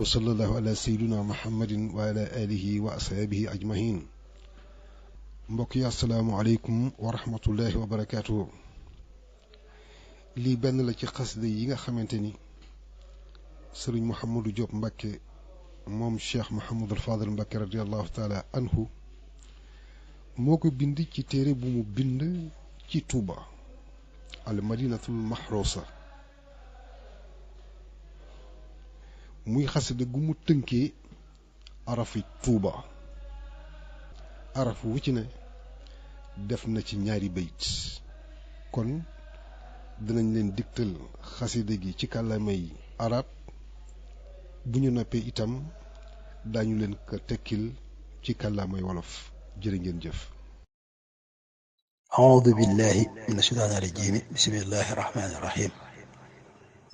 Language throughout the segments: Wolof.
wa sallallahu ala sayyidina muhammadin wa ala alihi wa ashabihi ajmahin. mbokk yi asalaamaaleykum wa rahmatullahi wa barakaatuhu. lii benn la ci xasida yi nga xamante ni sëriñ Mouhamadou Diop Mbacké moom Cheikh Mouhamadul Fadal Mbacké radiallahu taala anhu moo ko bind ci téere bu mu bind ci Touba al madinatul mahrusa, muy xasida gu mu tënkee arafi Touba. araf wu ci ne def na ci ñaari bayt. kon dinañ leen digtal xasida gi ci kàllaamay arab, bu ñu noppee itam daañu leen ko tekkil ci kàllaamay wolof. jërë ngeen jëf. أعوذ بالله من الشيطان الرجيم بسم الله الرحمن الرحيم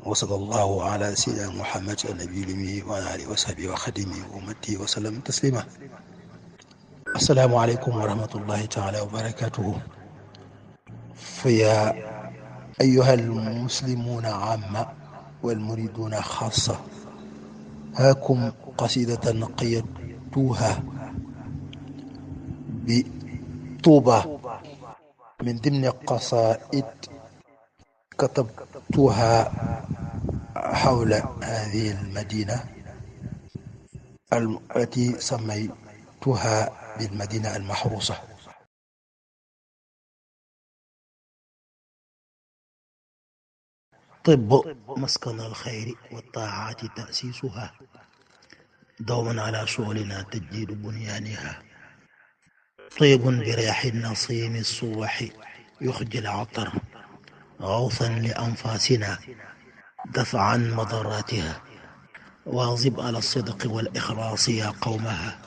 وصلى الله على سيدنا محمد النبي الأمي وعلى آله وصحبه وخدمه وأمته وسلم تسليما. السلام عليكم ورحمة الله تعالى وبركاته. فيا أيها المسلمون عامة والمريدون خاصة، هاكم قصيدة قيدتوها بطوبى من ضمن قصائد كتبتها حول هذه المدينة التي سميتها بالمدينة المحروسة. طب مسكن الخير والطاعات تأسيسها، دوما على شغلنا تجديد بنيانها. طيب برياح النصيم الصبح يخجل العطر، غوثا لأنفاسنا دفعا مضراتها. واظب على الصدق والإخلاص يا قومها،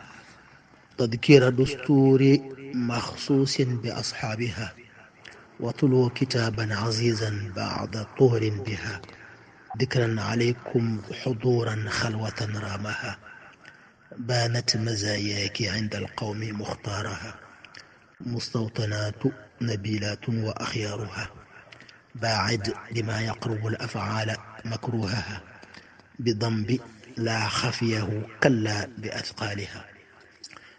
تذكير دستور مخصوص بأصحابها، وتلو كتابا عزيزا بعد طهر بها. ذكرا عليكم حضورا خلوة رامها، بانت مزاياك عند القوم مختارها. مستوطنات نبيلات وأخيارها، باعد بما يقرب الأفعال مكروهها. بضنب لا خفيه كلا بأثقالها.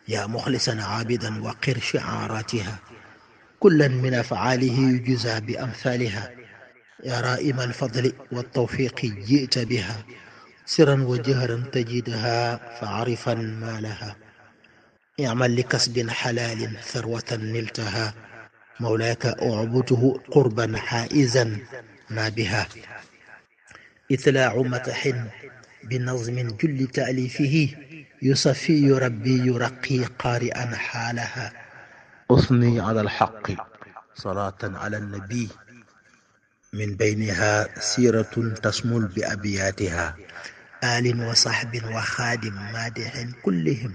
يا مخلصا عابدا وقر شعاراتها، كلا من أفعاله يجزى بأمثالها. يا رائم الفضل والتوفيق جئت بها، سرا وجهرا تجدها فعرفا ما لها. اعمل لكسب حلال ثروة نلتها، مولاك أعبده قربا حائزا ما بها. إثلاع متح بنظم جل تأليفه، يصفي ربي يرقي قارئا حالها. أثني على الحق صلاة على النبي، من بينها سيرة تشمل بأبياتها. آل وصحب وخادم مادح كلهم،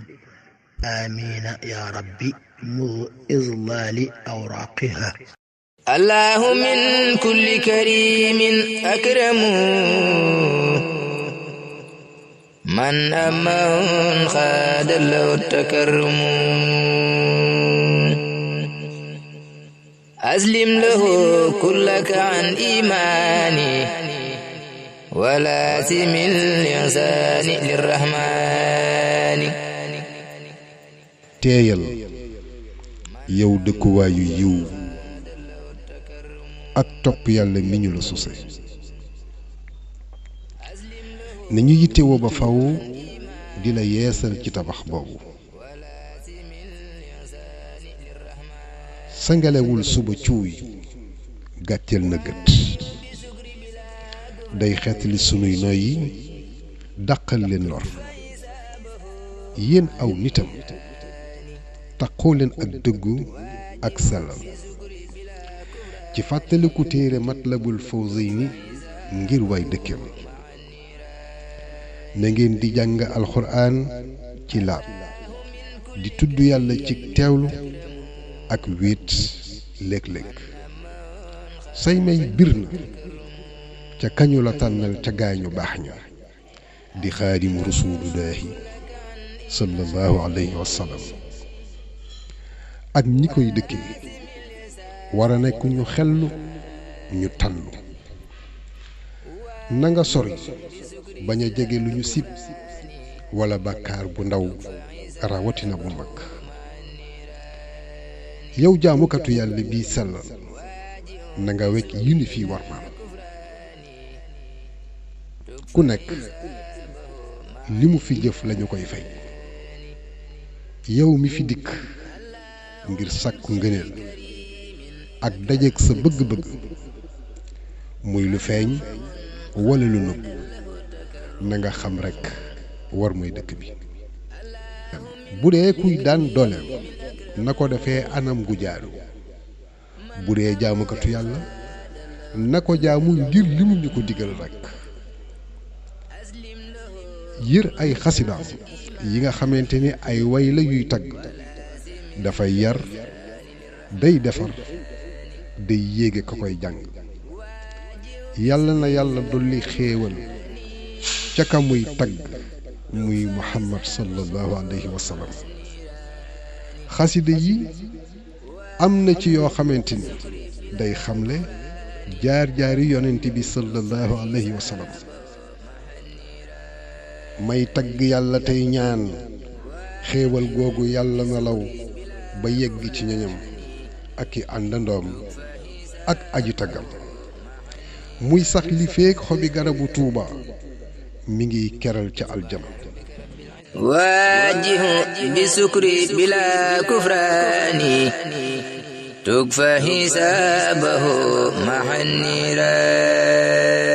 آمين يا ربي مذ إظلال أوراقها. الله من كل كريم أكرم، من أمن خاد له التكرم. أسلم له كلك عن إيماني، ولازم الإحسان للرحمن. teeyal yow dëkkuwaayu yiw ak topp yàlla mi ñu la sose. nañu yittewoo ba faw di la yeesal ci tabax boobu. sangalewul suba cuuy gàcceel na gët, day xeetali sunuy noyyi dàqal leen lor. yéen aw nitam taqoo leen ak dëggu ak sellal, ci fàttaliku téere Matlabul Fawzayni ngir way dëkkam. na ngeen di jàng alxuraan ci laab, di tudd yàlla ci teewlu ak wéet léeg-léeg. say may bir na ca kañu la tànnal ca gaañu baax ña, di xaadimu rasuulullaahi sallallahu alayhi wa sallam. ak ñi koy dëkkee war a nekk ñu xellu ñu tànnu. na nga sori bañ a jege lu ñu sib wala bàkkaar bu ndaw rawatina bu mag. yow jaamukatu yàlla bii sell na nga wekk yi ni fii war maam ku nekk li mu fi jëf lañu koy fay. yow mi fi dikk ngir sàkku ngëneel ak dajeek sa bëgg-bëgg muy lu feeñ wala lu nëbb na nga xam rekk war muy dëkk bi. bu dee kuy daan dooleem na ko defee anam gu jaaru. bu dee jaamukatu yàlla na ko jaamu ngir li mu ñu ko digal rekk. yër ay xasidaam yi nga xamante ni ay way la yuy tagg dafay yar day defar day yéege ka koy jàng. yàlla na yàlla dolli xéewal ca ka muy tagg muy muhammad sallallahu alayhi wa sallam. xasida yi am na ci yoo xamante ni day xamle jaar-jaari yonent bi sallallahu alayhi wa sallam. may tagg yàlla tey ñaan xéewal googu yàlla na law ba yegg ci ñoñam ak i àndandoom ak aji taggam. muy sax li feek xobi garabu tuuba mi ngi keral ca aljana. waajihu bi sukri bila kufraani tug fa hisaabahu mahan niiraani